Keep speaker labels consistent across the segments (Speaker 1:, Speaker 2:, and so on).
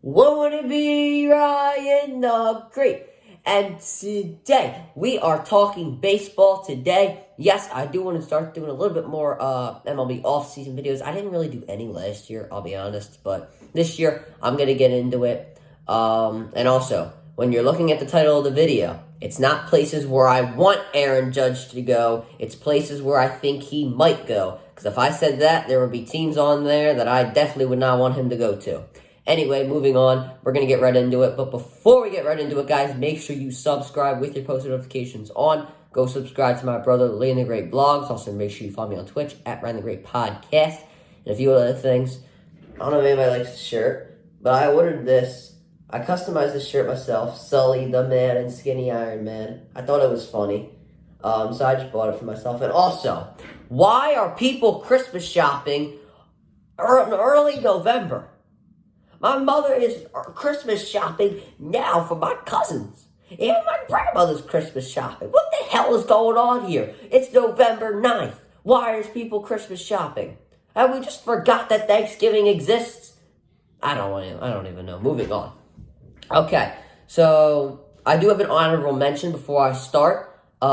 Speaker 1: Won't it be Ryan the Great? And today, we are talking baseball today. Yes, I do want to start doing a little bit more MLB off-season videos. I didn't really do any last year, I'll be honest. But this year, I'm going to get into it. And also, when you're looking at the title of the video, it's not places where I want Aaron Judge to go. It's places where I think he might go. Because if I said that, there would be teams on there that I definitely would not want him to go to. Anyway, moving on, we're going to get right into it. But before we get right into it, guys, make sure you subscribe with your post notifications on. Go subscribe to my brother, Ryan the Great Blogs. Also, make sure you follow me on Twitch, at Ryan the Great Podcast. And a few other things. I don't know if anybody likes this shirt, but I ordered this. I customized this shirt myself. Sulli, the Man, and Skinny Iron Man. I thought it was funny. So I just bought it for myself. And also, why are people Christmas shopping in early November? My mother is Christmas shopping now for my cousins. And my grandmother's Christmas shopping. What the hell is going on here? It's November 9th. Why is people Christmas shopping? Have we just forgot that Thanksgiving exists? I don't even know. Moving on. Okay, so I do have an honorable mention before I start. My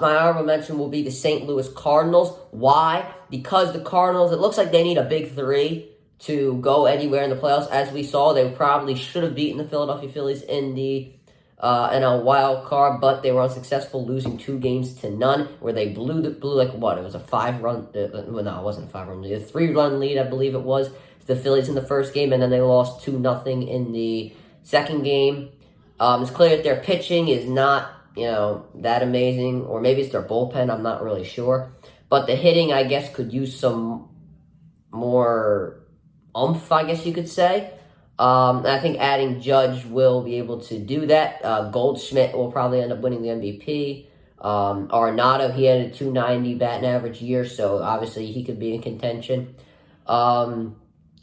Speaker 1: honorable mention will be the St. Louis Cardinals. Why? Because the Cardinals, it looks like they need a big three to go anywhere in the playoffs. As we saw, they probably should have beaten the Philadelphia Phillies in a wild card, but they were unsuccessful, losing 2-0, where they blew like what? It was a 5-run. Well, no, it wasn't a 5-run lead. A 3-run lead, I believe it was, to the Phillies in the first game, and then they lost 2-0 in the second game. It's clear that their pitching is not, that amazing, or maybe it's their bullpen. I'm not really sure, but the hitting, I guess, could use some more oomph, I guess you could say. I think adding Judge will be able to do that. Goldschmidt will probably end up winning the MVP. Arenado, he had a 290 batting average year, so obviously he could be in contention. So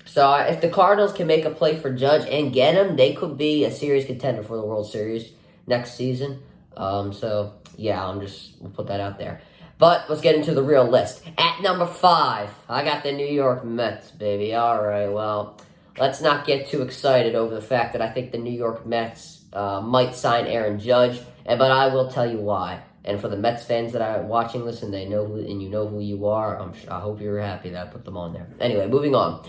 Speaker 1: if the Cardinals can make a play for Judge and get him, they could be a serious contender for the World Series next season. So yeah, we'll put that out there. But let's get into the real list. At number 5, I got the New York Mets, baby. All right, well, let's not get too excited over the fact that I think the New York Mets might sign Aaron Judge, but I will tell you why. And for the Mets fans that are watching this and you know who you are, I hope you're happy that I put them on there. Anyway, moving on.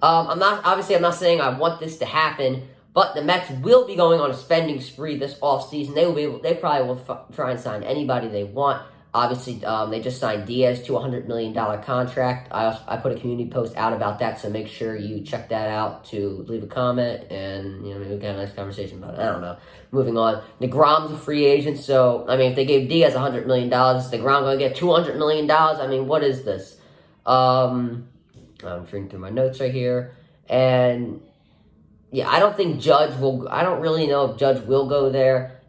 Speaker 1: I'm not saying I want this to happen, but the Mets will be going on a spending spree this offseason. They probably will try and sign anybody they want. Obviously, they just signed Diaz to a $100 million contract. I put a community post out about that, so make sure you check that out to leave a comment, and maybe we can have a nice conversation about it. I don't know. Moving on. DeGrom's a free agent, so, if they gave Diaz $100 million, is DeGrom going to get $200 million? What is this? I'm reading through my notes right here, and yeah, I don't think Judge will. I don't really know if Judge will go there.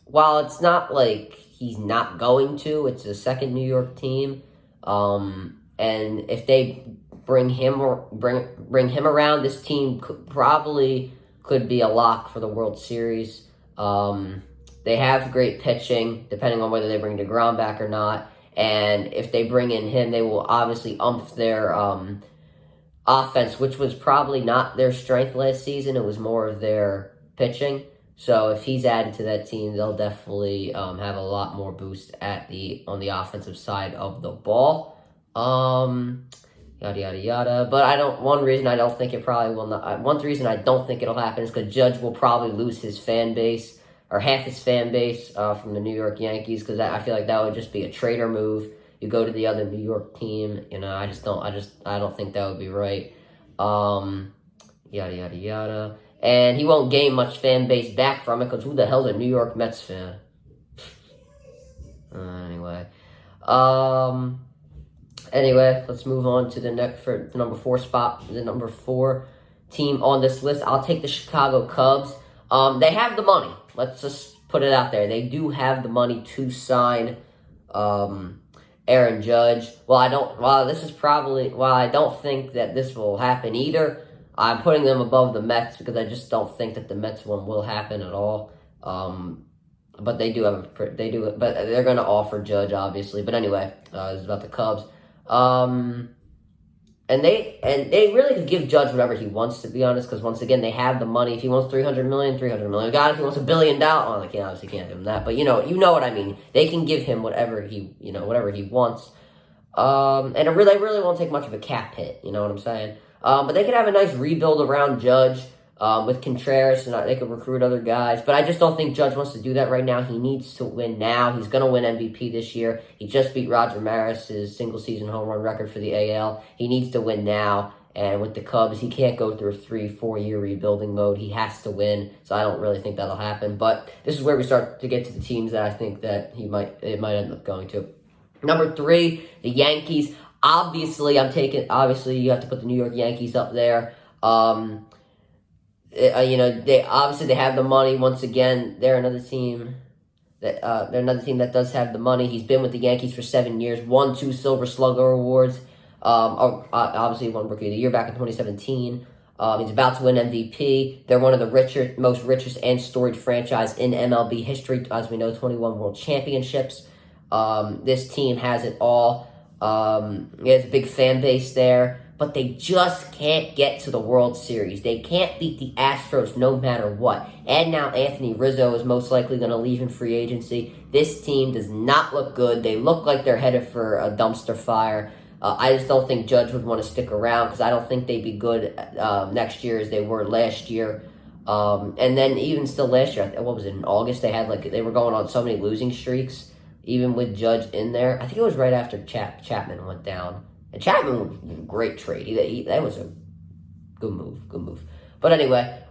Speaker 1: While it's not like he's not going to, it's a second New York team, and if they bring him around, this team could be a lock for the World Series. They have great pitching, depending on whether they bring DeGrom back or not. And if they bring in him, they will obviously umph their offense, which was probably not their strength last season. It was more of their pitching. So if he's added to that team, they'll definitely have a lot more boost on the offensive side of the ball. Yada yada yada. But one reason I don't think it probably will not. One reason I don't think it'll happen is because Judge will probably lose his fan base, or half his fan base, from the New York Yankees, because I feel like that would just be a traitor move. You go to the other New York team, I don't think that would be right. Yada yada yada. And he won't gain much fan base back from it, because who the hell's a New York Mets fan? Anyway, let's move on to the number 4 spot. The number 4 team on this list. I'll take the Chicago Cubs. They have the money. Let's just put it out there. They do have the money to sign Aaron Judge. I don't think that this will happen either. I'm putting them above the Mets because I just don't think that the Mets one will happen at all. But but they're going to offer Judge, obviously. But anyway, this is about the Cubs. they really could give Judge whatever he wants, to be honest, because once again, they have the money. If he wants $300 million, $300 million. God, if he wants $1 billion, well, they obviously can't give him that, but you know what I mean. They can give him whatever he wants. And it really won't take much of a cap hit, you know what I'm saying? But they could have a nice rebuild around Judge. With Contreras, and they could recruit other guys. But I just don't think Judge wants to do that right now. He needs to win now. He's going to win MVP this year. He just beat Roger Maris's single-season home run record for the AL. He needs to win now. And with the Cubs, he can't go through a 3-4 year rebuilding mode. He has to win. So I don't really think that'll happen. But this is where we start to get to the teams that I think that it might end up going to. Number 3, the Yankees. Obviously, you have to put the New York Yankees up there. They have the money. Once again, they're another team that does have the money. He's been with the Yankees for 7 years, won 2 Silver Slugger awards. Obviously won Rookie of the Year back in 2017. He's about to win MVP. They're one of the most richest and storied franchise in MLB history. As we know, 21 World Championships. This team has it all. There's a big fan base there. But they just can't get to the World Series. They can't beat the Astros no matter what. And now Anthony Rizzo is most likely going to leave in free agency. This team does not look good. They look like they're headed for a dumpster fire. I just don't think Judge would want to stick around because I don't think they'd be good next year as they were last year. And then even still last year, what was it, in August, they were going on so many losing streaks, even with Judge in there. I think it was right after Chapman went down. And Chapman was a great trade. That was a good move. But anyway,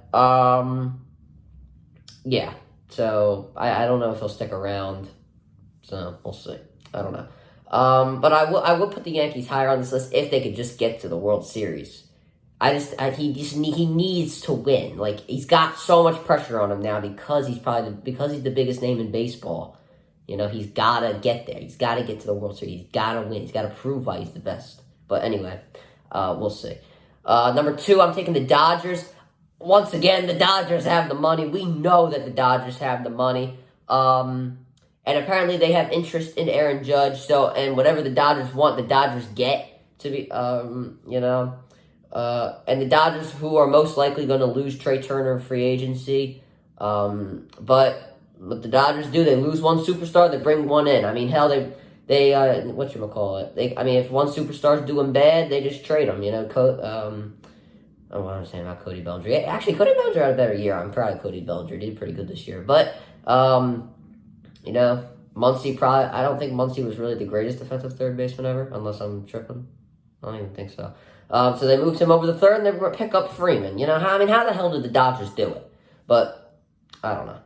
Speaker 1: yeah. So I don't know if he'll stick around. So we'll see. I don't know. But I will put the Yankees higher on this list if they could just get to the World Series. He needs to win. Like, he's got so much pressure on him now because he's the biggest name in baseball. He's got to get there. He's got to get to the World Series. He's got to win. He's got to prove why he's the best. But anyway, we'll see. Number 2, I'm taking the Dodgers. Once again, the Dodgers have the money. We know that the Dodgers have the money. And apparently they have interest in Aaron Judge. And whatever the Dodgers want, the Dodgers get to be, and the Dodgers, who are most likely going to lose Trey Turner in free agency. But what the Dodgers do, they lose one superstar, they bring one in. I mean, hell, they whatchamacallit? If one superstar's doing bad, they just trade him, what am I saying about Cody Bellinger? Yeah, actually, Cody Bellinger had a better year. I'm proud of Cody Bellinger. Did pretty good this year. But, Muncy I don't think Muncy was really the greatest defensive third baseman ever, unless I'm tripping. I don't even think so. So they moved him over to third, and they were pick up Freeman. How the hell did the Dodgers do it? But, I don't know.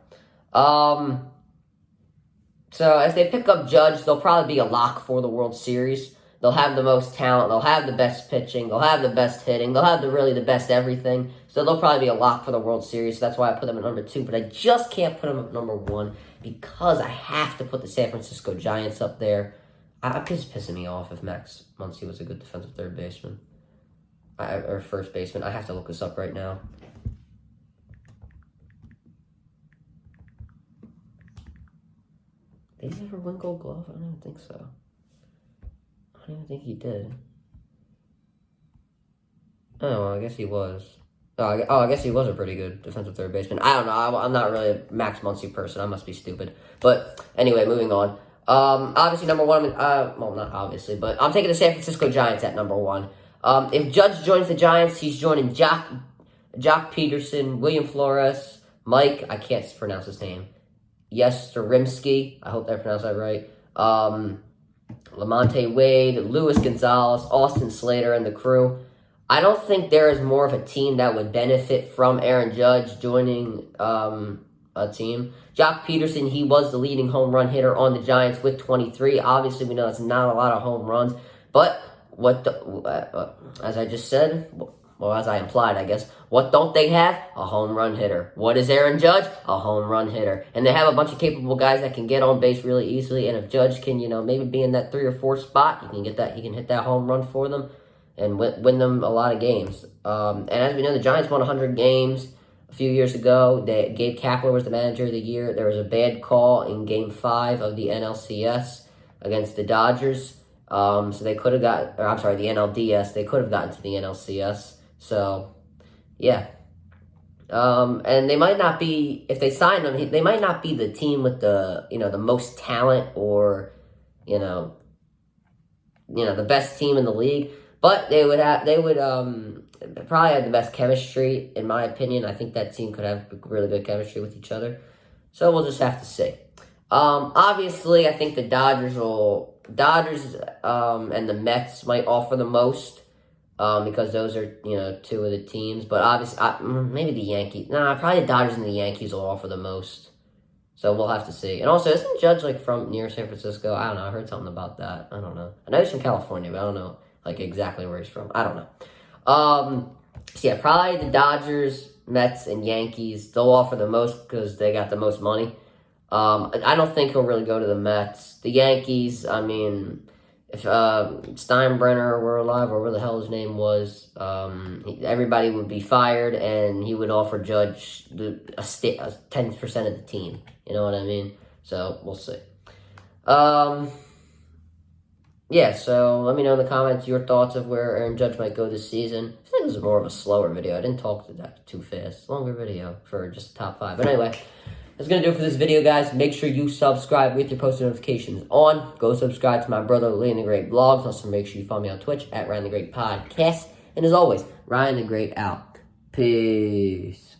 Speaker 1: So as they pick up Judge, they'll probably be a lock for the World Series. They'll have the most talent. They'll have the best pitching. They'll have the best hitting. They'll have the best everything. So they'll probably be a lock for the World Series. So that's why I put them at number 2. But I just can't put them at number 1 because I have to put the San Francisco Giants up there. It's pissing me off if Max Muncy was a good defensive third baseman. Or first baseman. I have to look this up right now. Did he ever win Gold Glove? I don't even think so. I don't even think he did. Oh, well, I guess he was. I guess he was a pretty good defensive third baseman. I don't know. I'm not really a Max Muncy person. I must be stupid. But anyway, moving on. Obviously, number 1, well, not obviously, but I'm taking the San Francisco Giants at number 1. If Judge joins the Giants, he's joining Jock Peterson, William Flores, Mike, I can't pronounce his name, Yesterimsky, I hope I pronounced that right, Lamonte Wade, Luis Gonzalez, Austin Slater, and the crew. I don't think there is more of a team that would benefit from Aaron Judge joining a team. Jock Peterson, he was the leading home run hitter on the Giants with 23. Obviously, we know that's not a lot of home runs, but as I just said, well, as I implied, I guess, what don't they have? A home run hitter. What is Aaron Judge? A home run hitter. And they have a bunch of capable guys that can get on base really easily, and if Judge can, maybe be in that 3 or 4 spot, he can hit that home run for them and win them a lot of games. And as we know, the Giants won 100 games a few years ago. Gabe Kapler was the manager of the year. There was a bad call in Game 5 of the NLCS against the Dodgers. So they could have got, or I'm sorry, the NLDS. They could have gotten to the NLCS. So, yeah. And they might not be, if they sign them, they might not be the team with the, the most talent or, you know, the best team in the league. But they would probably have the best chemistry, in my opinion. I think that team could have really good chemistry with each other. So we'll just have to see. Obviously, I think the Dodgers and the Mets might offer the most, because those are, two of the teams. But obviously, maybe the Yankees. Nah, probably the Dodgers and the Yankees will offer the most. So we'll have to see. And also, isn't Judge, from near San Francisco? I don't know. I heard something about that. I don't know. I know he's from California, but I don't know, exactly where he's from. I don't know. So, yeah, probably the Dodgers, Mets, and Yankees. They'll offer the most because they got the most money. I don't think he'll really go to the Mets. The Yankees, I mean, if Steinbrenner were alive, or whatever the hell his name was, everybody would be fired, and he would offer Judge a 10% of the team. You know what I mean? So, we'll see. Yeah, so let me know in the comments your thoughts of where Aaron Judge might go this season. I think this is more of a slower video. I didn't talk to that too fast. Longer video for just the top 5. But anyway, that's going to do it for this video, guys. Make sure you subscribe with your post notifications on. Go subscribe to my brother, Ryan the Great Vlogs. Also, make sure you follow me on Twitch at Ryan the Great Podcast. And as always, Ryan the Great out. Peace.